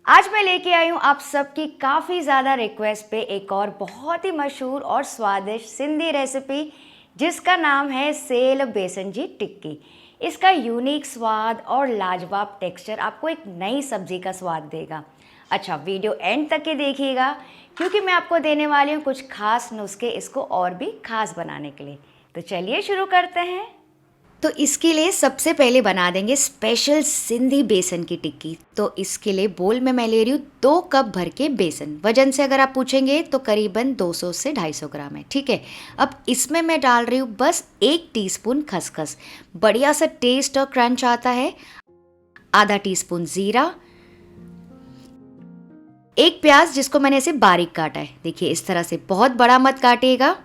आज मैं लेके आई हूँ आप सबकी काफ़ी ज़्यादा रिक्वेस्ट पे एक और बहुत ही मशहूर और स्वादिष्ट सिंधी रेसिपी जिसका नाम है सेल बेसन जी टिक्की। इसका यूनिक स्वाद और लाजवाब टेक्सचर आपको एक नई सब्जी का स्वाद देगा। अच्छा, वीडियो एंड तक के देखिएगा क्योंकि मैं आपको देने वाली हूँ कुछ खास नुस्खे इसको और भी खास बनाने के लिए। तो चलिए शुरू करते हैं। तो इसके लिए सबसे पहले बना देंगे स्पेशल सिंधी बेसन की टिक्की। तो इसके लिए बोल में मैं ले रही हूँ 2 कप भर के बेसन। वजन से अगर आप पूछेंगे तो करीबन 200 से 250 ग्राम है, ठीक है। अब इसमें मैं डाल रही हूँ बस 1 टीस्पून खसखस, बढ़िया सा टेस्ट और क्रंच आता है। आधा टीस्पून जीरा, 1 प्याज जिसको मैंने ऐसे बारीक काटा है, देखिए इस तरह से, बहुत बड़ा मत काटिएगा।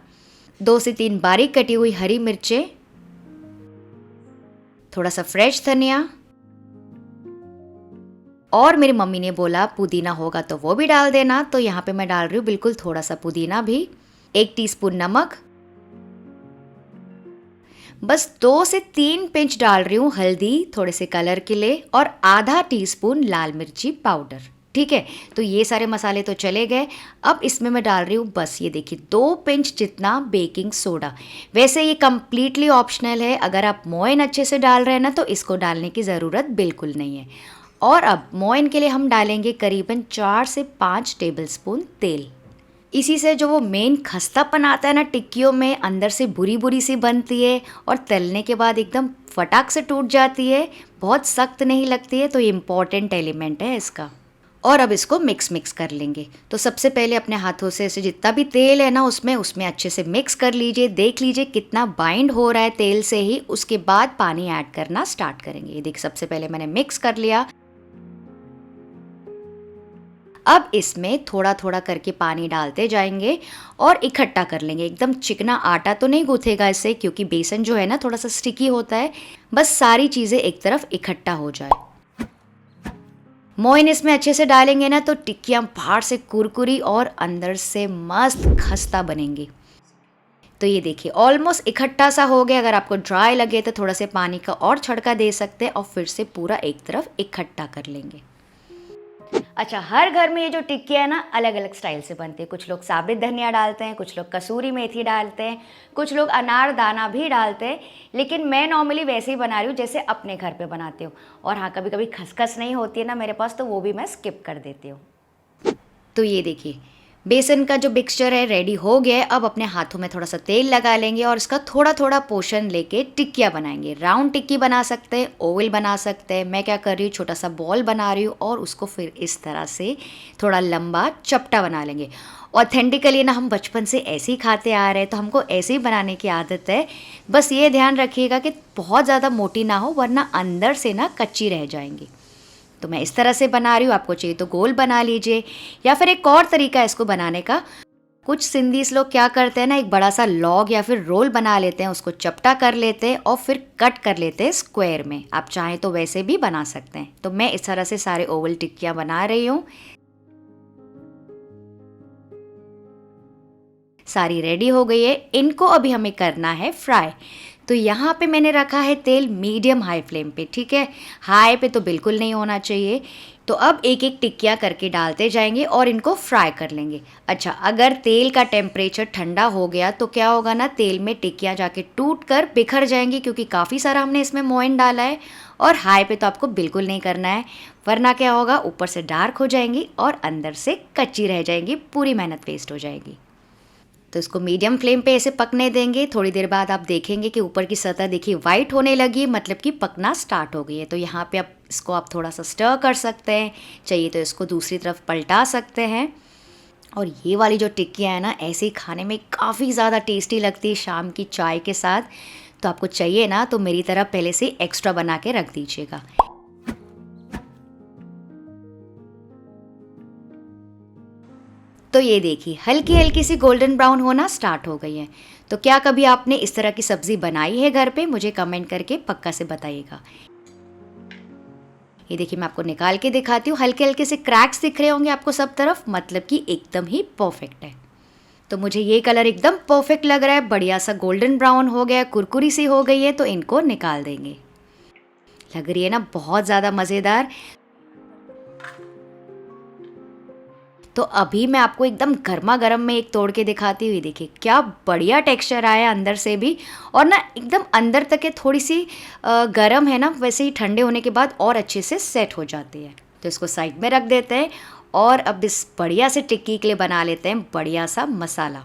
2 से 3 बारीक कटी हुई हरी मिर्चें, थोड़ा सा फ्रेश धनिया, और मेरी मम्मी ने बोला पुदीना होगा तो वो भी डाल देना, तो यहाँ पे मैं डाल रही हूँ बिल्कुल थोड़ा सा पुदीना भी। 1 टीस्पून नमक, बस 2 से 3 पिंच डाल रही हूँ हल्दी थोड़े से कलर के लिए, और आधा टीस्पून लाल मिर्ची पाउडर, ठीक है। तो ये सारे मसाले तो चले गए। अब इसमें मैं डाल रही हूँ बस ये देखिए 2 पिंच जितना बेकिंग सोडा। वैसे ये कम्प्लीटली ऑप्शनल है, अगर आप मोयन अच्छे से डाल रहे हैं ना तो इसको डालने की ज़रूरत बिल्कुल नहीं है। और अब मोयन के लिए हम डालेंगे करीबन 4 से 5 टेबलस्पून तेल। इसी से जो वो मेन खस्तापन आता है ना टिक्कियों में, अंदर से बुरी बुरी सी बनती है और तलने के बाद एकदम फटाक से टूट जाती है, बहुत सख्त नहीं लगती है। तो ये इम्पॉर्टेंट एलिमेंट है इसका। और अब इसको मिक्स कर लेंगे। तो सबसे पहले अपने हाथों से ऐसे जितना भी तेल है ना उसमें अच्छे से मिक्स कर लीजिए। देख लीजिए कितना बाइंड हो रहा है तेल से ही, उसके बाद पानी ऐड करना स्टार्ट करेंगे। ये देखिए सबसे पहले मैंने मिक्स कर लिया। अब इसमें थोड़ा थोड़ा करके पानी डालते जाएंगे और इकट्ठा कर लेंगे। एकदम चिकना आटा तो नहीं गूंथेगा इससे, क्योंकि बेसन जो है ना थोड़ा सा स्टिकी होता है। बस सारी चीज़ें एक तरफ इकट्ठा हो जाए। मोइन इसमें अच्छे से डालेंगे ना तो टिक्कियाँ बाहर से कुरकुरी और अंदर से मस्त खस्ता बनेंगी। तो ये देखिए ऑलमोस्ट इकट्ठा सा हो गया। अगर आपको ड्राई लगे तो थोड़ा से पानी का और छड़का दे सकते हैं और फिर से पूरा एक तरफ इकट्ठा कर लेंगे। अच्छा, हर घर में ये जो टिक्की है ना अलग अलग स्टाइल से बनती है। कुछ लोग साबित धनिया डालते हैं, कुछ लोग कसूरी मेथी डालते हैं, कुछ लोग अनार दाना भी डालते हैं। लेकिन मैं नॉर्मली वैसे ही बना रही हूँ जैसे अपने घर पे बनाती हूँ। और हाँ, कभी कभी खसखस नहीं होती है ना मेरे पास, तो वो भी मैं स्किप कर देती हूँ। तो ये देखिए बेसन का जो मिक्सचर है रेडी हो गया है। अब अपने हाथों में थोड़ा सा तेल लगा लेंगे और इसका थोड़ा थोड़ा पोर्शन लेके टिक्कियाँ बनाएंगे। राउंड टिक्की बना सकते हैं, ओवल बना सकते हैं। मैं क्या कर रही हूँ, छोटा सा बॉल बना रही हूँ और उसको फिर इस तरह से थोड़ा लंबा चपटा बना लेंगे। ऑथेंटिकली ना हम बचपन से ऐसे ही खाते आ रहे हैं, तो हमको ऐसे ही बनाने की आदत है। बस ये ध्यान रखिएगा कि बहुत ज़्यादा मोटी ना हो, वरना अंदर से ना कच्ची रह जाएंगी। तो मैं इस तरह से बना रही हूँ, आपको चाहिए तो गोल बना लीजिए, या फिर एक और तरीका है इसको बनाने का। कुछ सिंधीस लोग क्या करते हैं ना, एक बड़ा सा लॉग या फिर रोल बना लेते हैं, उसको चपटा कर लेते हैं और फिर कट कर लेते हैं स्क्वायर में। आप चाहें तो वैसे भी बना सकते हैं। तो मैं इस तरह से सारे ओवल टिक्कियाँ बना रही हूँ। सारी रेडी हो गई है। इनको अभी हमें करना है फ्राई। तो यहाँ पे मैंने रखा है तेल मीडियम हाई फ्लेम पे, ठीक है। हाई पे तो बिल्कुल नहीं होना चाहिए। तो अब एक एक टिक्कियाँ करके डालते जाएंगे और इनको फ्राई कर लेंगे। अच्छा, अगर तेल का टेम्परेचर ठंडा हो गया तो क्या होगा ना, तेल में टिक्कियाँ जाके टूट कर बिखर जाएंगी, क्योंकि काफ़ी सारा हमने इसमें मोयन डाला है। और हाई पे तो आपको बिल्कुल नहीं करना है, वरना क्या होगा, ऊपर से डार्क हो जाएंगी और अंदर से कच्ची रह जाएंगी, पूरी मेहनत वेस्ट हो जाएगी। तो इसको मीडियम फ्लेम पे ऐसे पकने देंगे। थोड़ी देर बाद आप देखेंगे कि ऊपर की सतह देखिए वाइट होने लगी, मतलब कि पकना स्टार्ट हो गई है। तो यहाँ पे आप थोड़ा सा स्टर कर सकते हैं, चाहिए तो इसको दूसरी तरफ पलटा सकते हैं। और ये वाली जो टिक्कियाँ हैं ना, ऐसे ही खाने में काफ़ी ज़्यादा टेस्टी लगती है शाम की चाय के साथ। तो आपको चाहिए ना तो मेरी तरह पहले से एक्स्ट्रा बना के रख दीजिएगा। तो ये देखिए हल्की हल्की सी गोल्डन ब्राउन होना स्टार्ट हो गई है। तो क्या कभी आपने इस तरह की सब्ज़ी बनाई है घर पे? मुझे कमेंट करके पक्का से बताइएगा। ये देखिए मैं आपको निकाल के दिखाती हूँ। हल्के हल्के से क्रैक्स दिख रहे होंगे आपको सब तरफ, मतलब कि एकदम ही परफेक्ट है। तो मुझे ये कलर एकदम परफेक्ट लग रहा है, बढ़िया सा गोल्डन ब्राउन हो गया, कुरकुरी सी हो गई है। तो इनको निकाल देंगे। लग रही है ना बहुत ज़्यादा मज़ेदार। तो अभी मैं आपको एकदम गर्मा गर्म में एक तोड़ के दिखाती हुई, देखिए क्या बढ़िया टेक्सचर आया अंदर से भी, और ना एकदम अंदर तक है, थोड़ी सी गर्म है ना, वैसे ही ठंडे होने के बाद और अच्छे से सेट हो जाती है। तो इसको साइड में रख देते हैं और अब इस बढ़िया से टिक्की के लिए बना लेते हैं बढ़िया सा मसाला।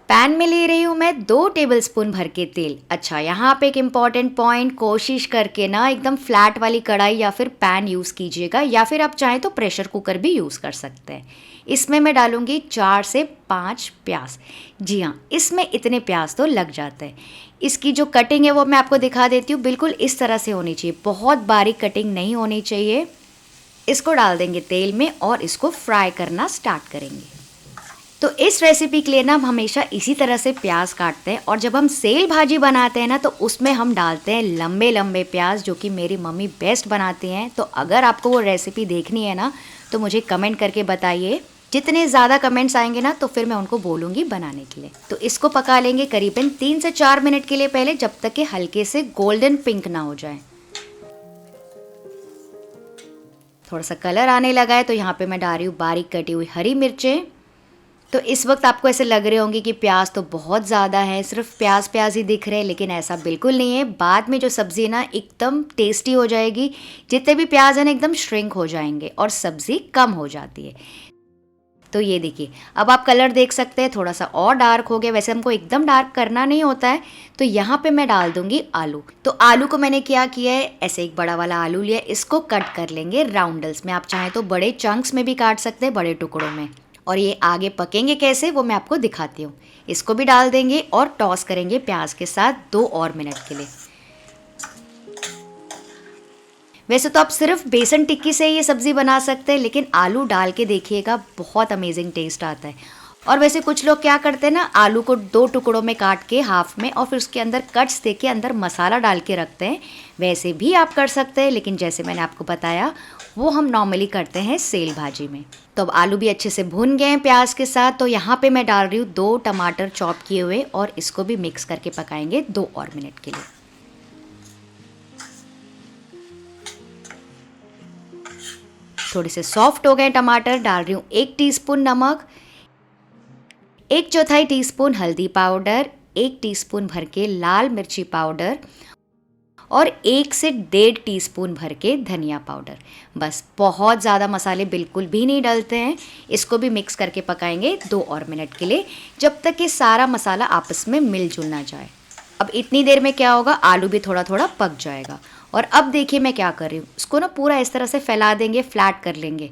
पैन में ले रही हूँ मैं 2 टेबलस्पून भर के तेल। अच्छा, यहाँ पे एक इम्पॉर्टेंट पॉइंट, कोशिश करके ना एकदम फ्लैट वाली कढ़ाई या फिर पैन यूज़ कीजिएगा, या फिर आप चाहें तो प्रेशर कुकर भी यूज़ कर सकते हैं। इसमें मैं डालूँगी 4 से 5 प्याज। जी हाँ, इसमें इतने प्याज तो लग जाते हैं। इसकी जो कटिंग है वो मैं आपको दिखा देती हूँ, बिल्कुल इस तरह से होनी चाहिए, बहुत बारीक कटिंग नहीं होनी चाहिए। इसको डाल देंगे तेल में और इसको फ्राई करना स्टार्ट करेंगे। तो इस रेसिपी के लिए ना हम हमेशा इसी तरह से प्याज काटते हैं, और जब हम सेल भाजी बनाते हैं ना तो उसमें हम डालते हैं लंबे लंबे प्याज, जो कि मेरी मम्मी बेस्ट बनाती हैं। तो अगर आपको वो रेसिपी देखनी है ना तो मुझे कमेंट करके बताइए। जितने ज़्यादा कमेंट्स आएंगे ना तो फिर मैं उनको बोलूँगी बनाने के लिए। तो इसको पका लेंगे करीबन 3 से 4 मिनट के लिए पहले, जब तक कि हल्के से गोल्डन पिंक ना हो जाए। थोड़ा सा कलर आने लगा है तो यहाँ पे मैं डाल रही हूँ बारीक कटी हुई हरी मिर्चें। तो इस वक्त आपको ऐसे लग रहे होंगे कि प्याज तो बहुत ज़्यादा है, सिर्फ प्याज प्याज ही दिख रहे हैं, लेकिन ऐसा बिल्कुल नहीं है। बाद में जो सब्ज़ी है ना एकदम टेस्टी हो जाएगी, जितने भी प्याज हैं ना एकदम श्रिंक हो जाएंगे और सब्ज़ी कम हो जाती है। तो ये देखिए, अब आप कलर देख सकते हैं थोड़ा सा और डार्क हो गया। वैसे हमको एकदम डार्क करना नहीं होता है। तो यहाँ पे मैं डाल दूँगी आलू। तो आलू को मैंने क्या किया है, ऐसे एक बड़ा वाला आलू लिया, इसको कट कर लेंगे राउंडल्स में। आप चाहें तो बड़े चंक्स में भी काट सकते हैं, बड़े टुकड़ों में। और ये आगे पकेंगे कैसे वो मैं आपको दिखाती हूँ। इसको भी डाल देंगे और टॉस करेंगे प्याज के साथ 2 और मिनट के लिए। वैसे तो आप सिर्फ बेसन टिक्की से ये सब्ज़ी बना सकते हैं, लेकिन आलू डाल के देखिएगा, बहुत अमेजिंग टेस्ट आता है। और वैसे कुछ लोग क्या करते हैं ना, आलू को 2 टुकड़ों में काट के हाफ में, और फिर उसके अंदर कट्स दे के अंदर मसाला डाल के रखते हैं। वैसे भी आप कर सकते हैं, लेकिन जैसे मैंने आपको बताया वो हम नॉर्मली करते हैं सेल भाजी में। तो अब आलू भी अच्छे से भुन गए हैं प्याज के साथ। तो यहाँ पे मैं डाल रही हूँ 2 टमाटर चॉप किए हुए, और इसको भी मिक्स करके पकाएंगे 2 और मिनट के लिए। थोड़े से सॉफ्ट हो गए टमाटर। डाल रही हूँ 1 टीस्पून नमक, 1/4 टीस्पून हल्दी पाउडर, 1 टीस्पून भर के लाल मिर्ची पाउडर, और 1 से 1.5 टीस्पून भर के धनिया पाउडर। बस, बहुत ज़्यादा मसाले बिल्कुल भी नहीं डलते हैं। इसको भी मिक्स करके पकाएंगे 2 और मिनट के लिए, जब तक कि सारा मसाला आपस में मिलजुल ना जाए। अब इतनी देर में क्या होगा, आलू भी थोड़ा थोड़ा पक जाएगा। और अब देखिए मैं क्या कर रही हूँ, इसको ना पूरा इस तरह से फैला देंगे, फ्लैट कर लेंगे,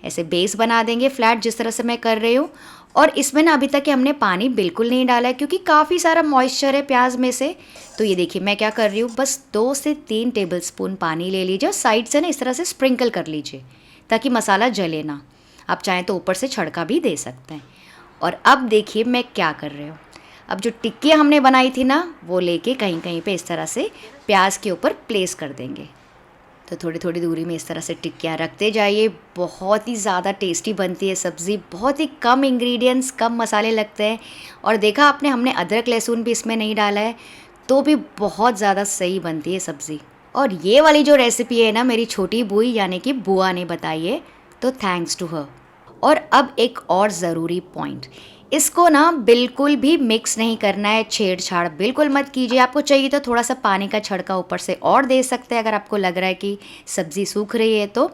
ऐसे बेस बना देंगे फ्लैट, जिस तरह से मैं कर रही हूँ। और इसमें ना अभी तक हमने पानी बिल्कुल नहीं डाला है, क्योंकि काफ़ी सारा मॉइस्चर है प्याज में से। तो ये देखिए मैं क्या कर रही हूँ, बस 2 से 3 टेबलस्पून पानी ले लीजिए और साइड से ना इस तरह से स्प्रिंकल कर लीजिए, ताकि मसाला जले ना। आप चाहें तो ऊपर से छड़का भी दे सकते हैं। और अब देखिए मैं क्या कर रही हूँ, अब जो टिक्कियाँ हमने बनाई थी ना, वो लेके कहीं कहीं पे इस तरह से प्याज के ऊपर प्लेस कर देंगे। तो थोड़ी थोड़ी दूरी में इस तरह से टिक्कियाँ रखते जाइए। बहुत ही ज़्यादा टेस्टी बनती है सब्ज़ी, बहुत ही कम इंग्रेडिएंट्स, कम मसाले लगते हैं। और देखा आपने, हमने अदरक लहसुन भी इसमें नहीं डाला है, तो भी बहुत ज़्यादा सही बनती है सब्ज़ी। और ये वाली जो रेसिपी है ना, मेरी छोटी बुई यानी कि बुआ ने बताई है, तो थैंक्स टू हर। और अब एक और ज़रूरी पॉइंट, इसको ना बिल्कुल भी मिक्स नहीं करना है, छेड़छाड़ बिल्कुल मत कीजिए। आपको चाहिए तो थोड़ा सा पानी का छड़का ऊपर से और दे सकते हैं, अगर आपको लग रहा है कि सब्ज़ी सूख रही है तो।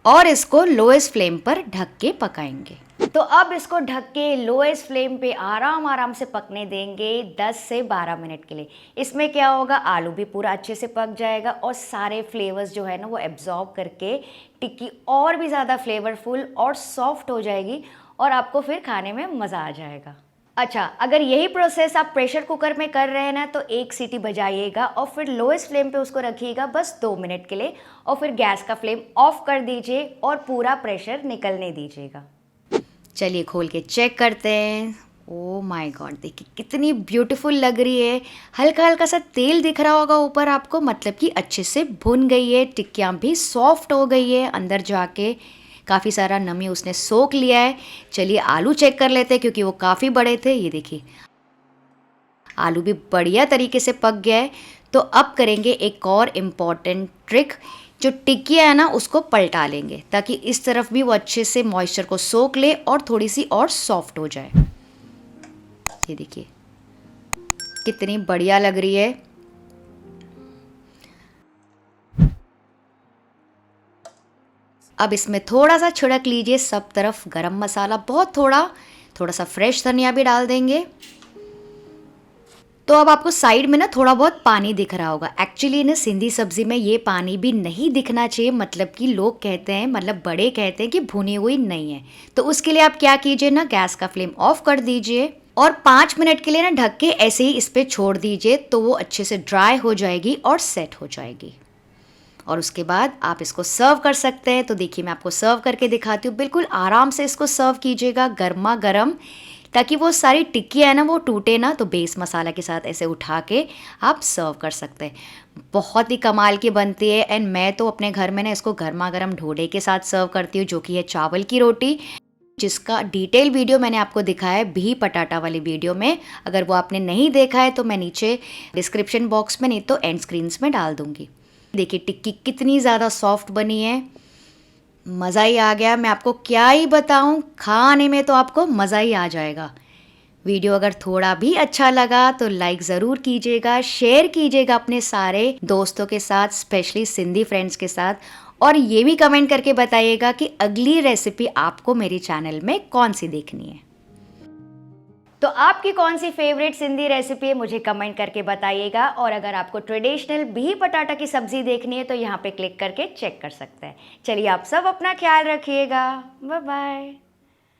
और इसको लोएस्ट फ्लेम पर ढक के पकाएंगे। तो अब इसको ढक के लोएस्ट फ्लेम पे आराम आराम से पकने देंगे 10 से 12 मिनट के लिए। इसमें क्या होगा, आलू भी पूरा अच्छे से पक जाएगा और सारे फ्लेवर्स जो है ना वो एब्जॉर्ब करके टिक्की और भी ज़्यादा फ्लेवरफुल और सॉफ्ट हो जाएगी, और आपको फिर खाने में मज़ा आ जाएगा। अच्छा, अगर यही प्रोसेस आप प्रेशर कुकर में कर रहे हैं ना, तो 1 सीटी बजाइएगा और फिर लोएस्ट फ्लेम पे उसको रखिएगा बस 2 मिनट के लिए, और फिर गैस का फ्लेम ऑफ कर दीजिए और पूरा प्रेशर निकलने दीजिएगा। चलिए खोल के चेक करते हैं। ओह माय गॉड, देखिए कितनी ब्यूटीफुल लग रही है। हल्का हल्का सा तेल दिख रहा होगा ऊपर आपको, मतलब कि अच्छे से भुन गई है। टिक्कियाँ भी सॉफ्ट हो गई है, अंदर जाके काफ़ी सारा नमी उसने सोख लिया है। चलिए आलू चेक कर लेते हैं, क्योंकि वो काफ़ी बड़े थे। ये देखिए आलू भी बढ़िया तरीके से पक गया है। तो अब करेंगे एक और इम्पॉर्टेंट ट्रिक, जो टिक्कियाँ है ना उसको पलटा लेंगे ताकि इस तरफ भी वो अच्छे से मॉइस्चर को सोख ले और थोड़ी सी और सॉफ्ट हो जाए। ये देखिए कितनी बढ़िया लग रही है। अब इसमें थोड़ा सा छिड़क लीजिए सब तरफ गरम मसाला, बहुत थोड़ा सा फ्रेश धनिया भी डाल देंगे। तो अब आपको साइड में ना थोड़ा बहुत पानी दिख रहा होगा। एक्चुअली ना सिंधी सब्जी में ये पानी भी नहीं दिखना चाहिए, मतलब कि लोग कहते हैं, मतलब बड़े कहते हैं कि भुनी हुई नहीं है। तो उसके लिए आप क्या कीजिए ना, गैस का फ्लेम ऑफ कर दीजिए और 5 मिनट के लिए ना ढक के ऐसे ही इस पे छोड़ दीजिए, तो वो अच्छे से ड्राई हो जाएगी और सेट हो जाएगी। और उसके बाद आप इसको सर्व कर सकते हैं। तो देखिए मैं आपको सर्व करके दिखाती हूँ। बिल्कुल आराम से इसको सर्व कीजिएगा गर्मा गर्म, ताकि वो सारी टिक्कियाँ है ना वो टूटे ना। तो बेस मसाला के साथ ऐसे उठा के आप सर्व कर सकते हैं। बहुत ही कमाल की बनती है। एंड मैं तो अपने घर में ना इसको गर्मा गर्म ढोडे के साथ सर्व करती हूँ, जो कि है चावल की रोटी, जिसका डिटेल वीडियो मैंने आपको दिखाया है भी पटाटा वाली वीडियो में। अगर वो आपने नहीं देखा है तो मैं नीचे डिस्क्रिप्शन बॉक्स में नहीं तो एंड स्क्रीन्स में डाल दूँगी। देखिए टिक्की कितनी ज़्यादा सॉफ्ट बनी है, मज़ा ही आ गया। मैं आपको क्या ही बताऊं, खाने में तो आपको मज़ा ही आ जाएगा। वीडियो अगर थोड़ा भी अच्छा लगा तो लाइक ज़रूर कीजिएगा, शेयर कीजिएगा अपने सारे दोस्तों के साथ, स्पेशली सिंधी फ्रेंड्स के साथ। और ये भी कमेंट करके बताइएगा कि अगली रेसिपी आपको मेरे चैनल में कौन सी देखनी है। तो आपकी कौन सी फेवरेट सिंधी रेसिपी है मुझे कमेंट करके बताइएगा। और अगर आपको ट्रेडिशनल बिही पटाटा की सब्जी देखनी है तो यहाँ पे क्लिक करके चेक कर सकते हैं। चलिए आप सब अपना ख्याल रखिएगा। Bye bye.